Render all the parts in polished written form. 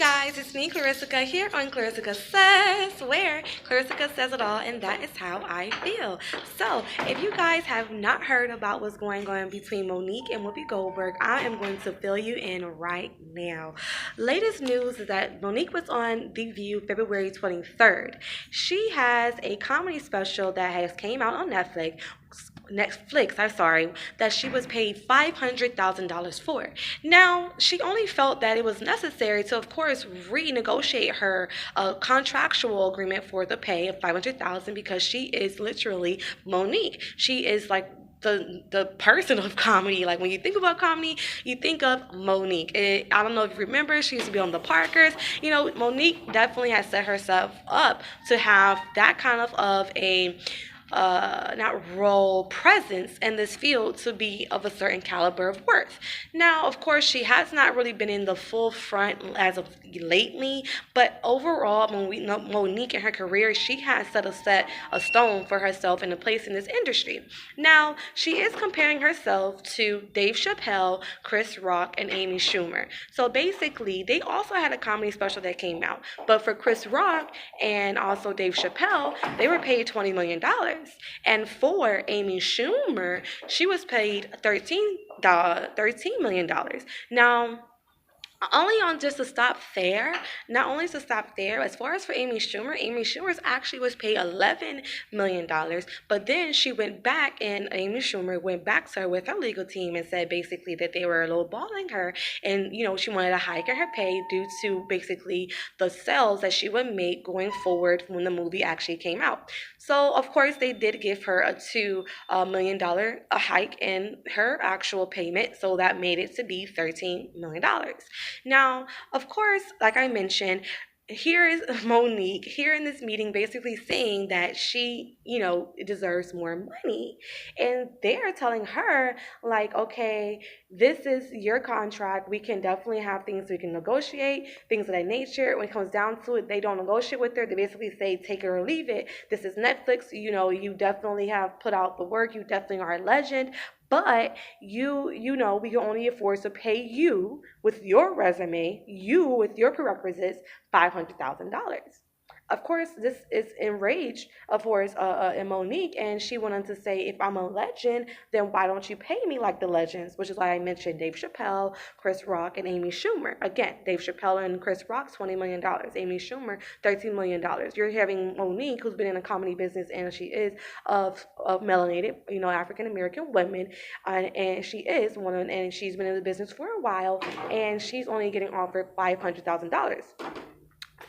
guys, it's me, Clarissa, here on Clarissa Says, where Clarissa says it all, and that is how I feel. So, if you guys have not heard about what's going on between Monique and Whoopi Goldberg, I am going to fill you in right now. Latest news is that Monique was on The View February 23rd. She has a comedy special that has came out on Netflix, that she was paid $500,000 for. Now, she only felt that it was necessary to, of course, renegotiate her contractual agreement for the pay of $500,000 because she is literally Monique. She is like the person of comedy. Like when you think about comedy, you think of Monique. I don't know if you remember, she used to be on the Parkers. Monique definitely has set herself up to have that kind of a not role presence in this field to be of a certain caliber of worth. Now, of course, she has not really been in the full front as of lately, but overall, when we know Monique in her career, she has set a stone for herself in a place in this industry. Now, she is comparing herself to Dave Chappelle, Chris Rock, and Amy Schumer. So basically, they also had a comedy special that came out, but for Chris Rock and also Dave Chappelle, they were paid $20 million. And for Amy Schumer, she was paid $13 million. Now, only on just to stop there, not only to stop there, as far as for Amy Schumer's actually was paid $11 million, but then she went back and Amy Schumer went back to her with her legal team and said basically that they were lowballing her and, she wanted a hike in her pay due to basically the sales that she would make going forward when the movie actually came out. So, of course, they did give her a $2 million hike in her actual payment, so that made it to be $13 million. Now, of course, like I mentioned, here is Monique here in this meeting basically saying that she, deserves more money. And they're telling her, like, okay, this is your contract. We can definitely have things we can negotiate, things of that nature. When it comes down to it, they don't negotiate with her. They basically say, take it or leave it. This is Netflix. You definitely have put out the work. You definitely are a legend. But we can only afford to pay you with your resume, you with your prerequisites, $500,000. Of course, this is enraged, of course, in Monique, and she went on to say, if I'm a legend, then why don't you pay me like the legends? Which is why I mentioned Dave Chappelle, Chris Rock, and Amy Schumer. Again, Dave Chappelle and Chris Rock, $20 million. Amy Schumer, $13 million. You're having Monique, who's been in the comedy business, and she is of melanated, African-American women, and she is and she's been in the business for a while, and she's only getting offered $500,000.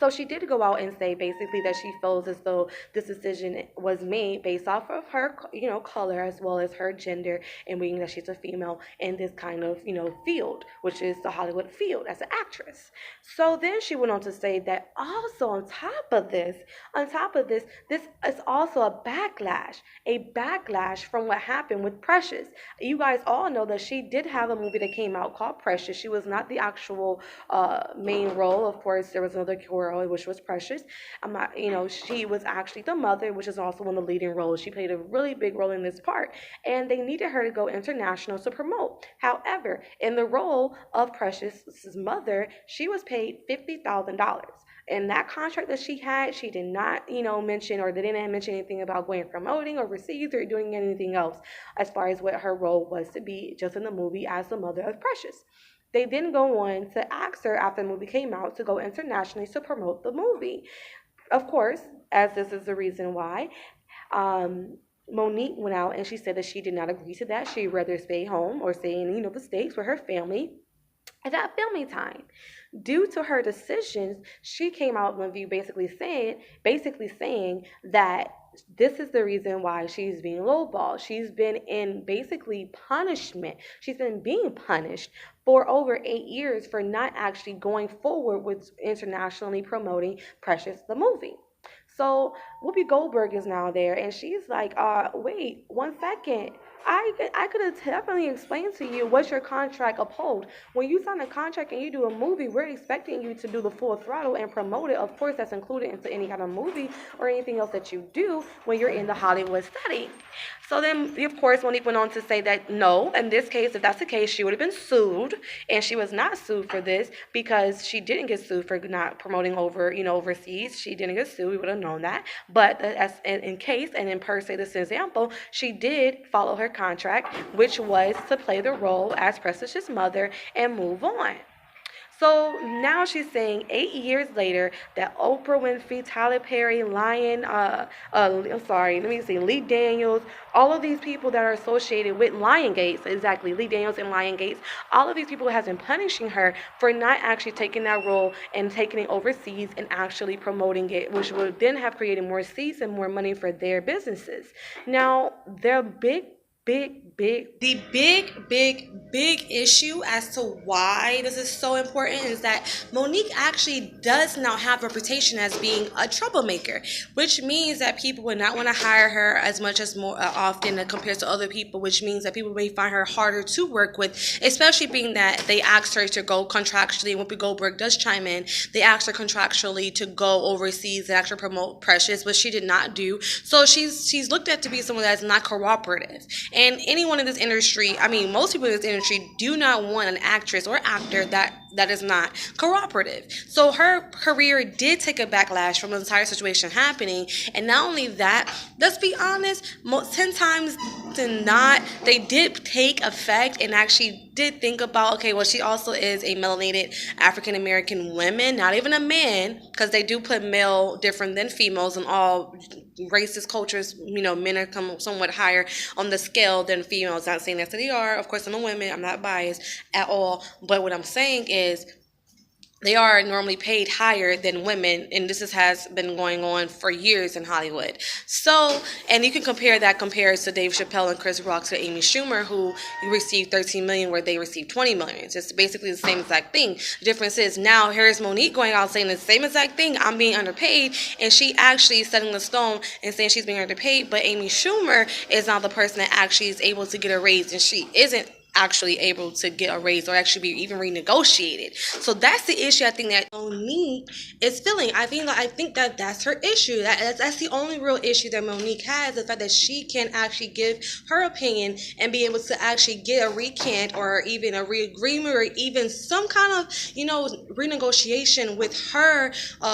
So she did go out and say basically that she feels as though this decision was made based off of her, color as well as her gender and being that she's a female in this kind of, field, which is the Hollywood field as an actress. So then she went on to say that also on top of this, this is also a backlash from what happened with Precious. You guys all know that she did have a movie that came out called Precious. She was not the actual main role. Of course, there was another girl, which was Precious. She was actually the mother, which is also one of the leading roles. She played a really big role in this part, and they needed her to go international to promote. However, in the role of Precious's mother, she was paid $50,000. And that contract that she had, she did not, mention, or they didn't mention anything about going promoting overseas or doing anything else as far as what her role was to be just in the movie as the mother of Precious. They then go on to ask her after the movie came out to go internationally to promote the movie. Of course, as this is the reason why, Monique went out and she said that she did not agree to that. She'd rather stay home or stay in, the States with her family at that filming time. Due to her decisions, she came out in the View basically saying that this is the reason why she's being lowballed. She's been in basically punishment. She's been being punished for over 8 years for not actually going forward with internationally promoting Precious the movie. So Whoopi Goldberg is now there, and she's like, wait, 1 second. I could have definitely explained to you what your contract uphold. When you sign a contract and you do a movie, we're expecting you to do the full throttle and promote it. Of course, that's included into any kind of movie or anything else that you do when you're in the Hollywood setting. So then, of course, Monique went on to say that no, in this case, if that's the case, she would have been sued, and she was not sued for this because she didn't get sued for not promoting overseas. She didn't get sued. We would have known that. But as in case and in per se this example, she did follow her contract, which was to play the role as Preston's mother and move on. So now she's saying 8 years later that Oprah Winfrey, Tyler Perry, Lee Daniels, all of these people that are associated with Gates, exactly, Lee Daniels and Gates, all of these people has been punishing her for not actually taking that role and taking it overseas and actually promoting it, which would then have created more seats and more money for their businesses. Now, their big issue as to why this is so important is that Monique actually does now have a reputation as being a troublemaker, which means that people would not want to hire her as much as more often compared to other people, which means that people may find her harder to work with, especially being that they asked her to go contractually. Whoopi Goldberg does chime in. They asked her contractually to go overseas and actually promote Precious, but she did not do. So she's looked at to be someone that's not cooperative. And anyone in this industry, most people in this industry do not want an actress or actor that is not cooperative. So her career did take a backlash from the entire situation happening. And not only that, let's be honest, 10 times than not, they did take effect and actually did think about, okay, well, she also is a melanated African American woman, not even a man, because they do put male different than females in all racist cultures. Men are somewhat higher on the scale than females. Not saying that they are. Of course, I'm a woman. I'm not biased at all. But what I'm saying is they are normally paid higher than women, and this has been going on for years in Hollywood. So, and you can compare to Dave Chappelle and Chris Rock to Amy Schumer, who received $13 million where they received $20 million. It's basically the same exact thing. The difference is now here's Monique going out saying the same exact thing, I'm being underpaid, and she actually setting the stone and saying she's being underpaid, but Amy Schumer is now the person that actually is able to get a raise, and she isn't actually able to get a raise or actually be even renegotiated. So that's the issue I think that Monique is feeling. I think that that's her issue. That's the only real issue that Monique has, the fact that she can actually give her opinion and be able to actually get a recant or even a re-agreement or even some kind of renegotiation with her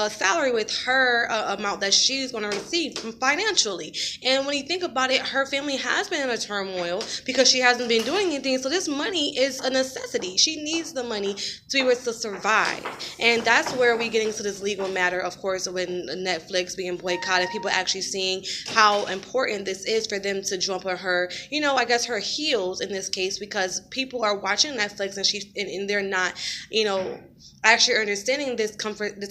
salary, with her amount that she's going to receive financially. And when you think about it, her family has been in a turmoil because she hasn't been doing anything. So this money is a necessity. She needs the money to be able to survive. And that's where we get into this legal matter, of course, when Netflix being boycotted, people actually seeing how important this is for them to jump on her, her heels in this case, because people are watching Netflix and they're not, actually understanding this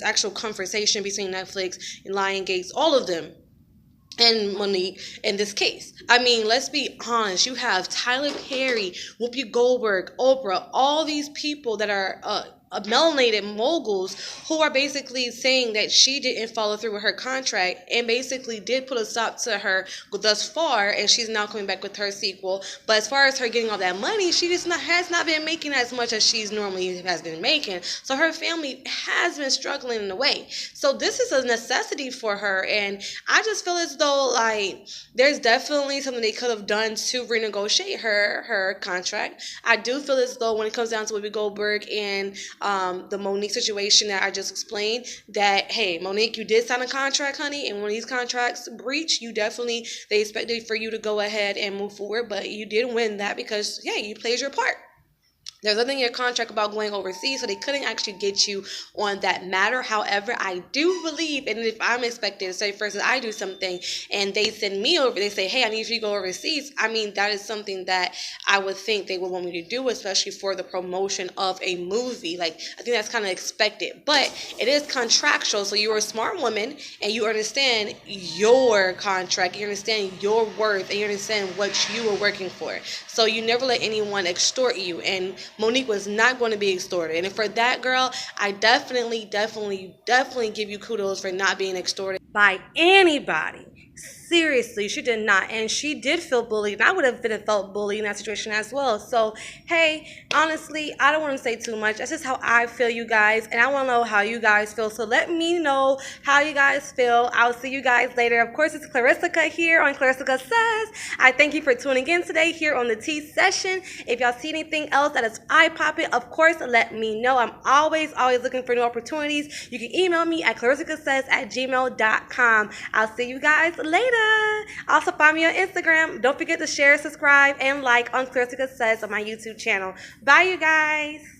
actual conversation between Netflix and Gates, all of them, and Monique in this case. Let's be honest. You have Tyler Perry, Whoopi Goldberg, Oprah, all these people that are melanated moguls who are basically saying that she didn't follow through with her contract and basically did put a stop to her thus far, and she's now coming back with her sequel. But as far as her getting all that money, she has not been making as much as she's normally has been making. So her family has been struggling in a way. So this is a necessity for her, and I just feel as though there's definitely something they could have done to renegotiate her contract. I do feel as though when it comes down to Whoopi Goldberg and the Monique situation that I just explained, that, hey, Monique, you did sign a contract, honey, and when these contracts breach, they expected for you to go ahead and move forward, but you didn't win that because, yeah, you played your part. There's nothing in your contract about going overseas, so they couldn't actually get you on that matter. However, I do believe, and if I'm expected, say for instance, I do something and they send me over, they say, hey, I need you to go overseas. That is something that I would think they would want me to do, especially for the promotion of a movie. I think that's kind of expected, but it is contractual. So you're a smart woman and you understand your contract, you understand your worth, and you understand what you are working for. So you never let anyone extort you, and Monique was not going to be extorted. And for that, girl, I definitely give you kudos for not being extorted by anybody. Seriously, she did not. And she did feel bullied. And I would have felt bullied in that situation as well. So, hey, honestly, I don't want to say too much. That's just how I feel, you guys. And I want to know how you guys feel. So let me know how you guys feel. I'll see you guys later. Of course, it's Clarissa here on Clarissa Says. I thank you for tuning in today here on the Tea Session. If y'all see anything else that is eye-popping, of course, let me know. I'm always looking for new opportunities. You can email me at clarissasays@gmail.com. I'll see you guys later. Also, find me on Instagram. Don't forget to share, subscribe, and like on Clarissa Says on my YouTube channel. Bye, you guys.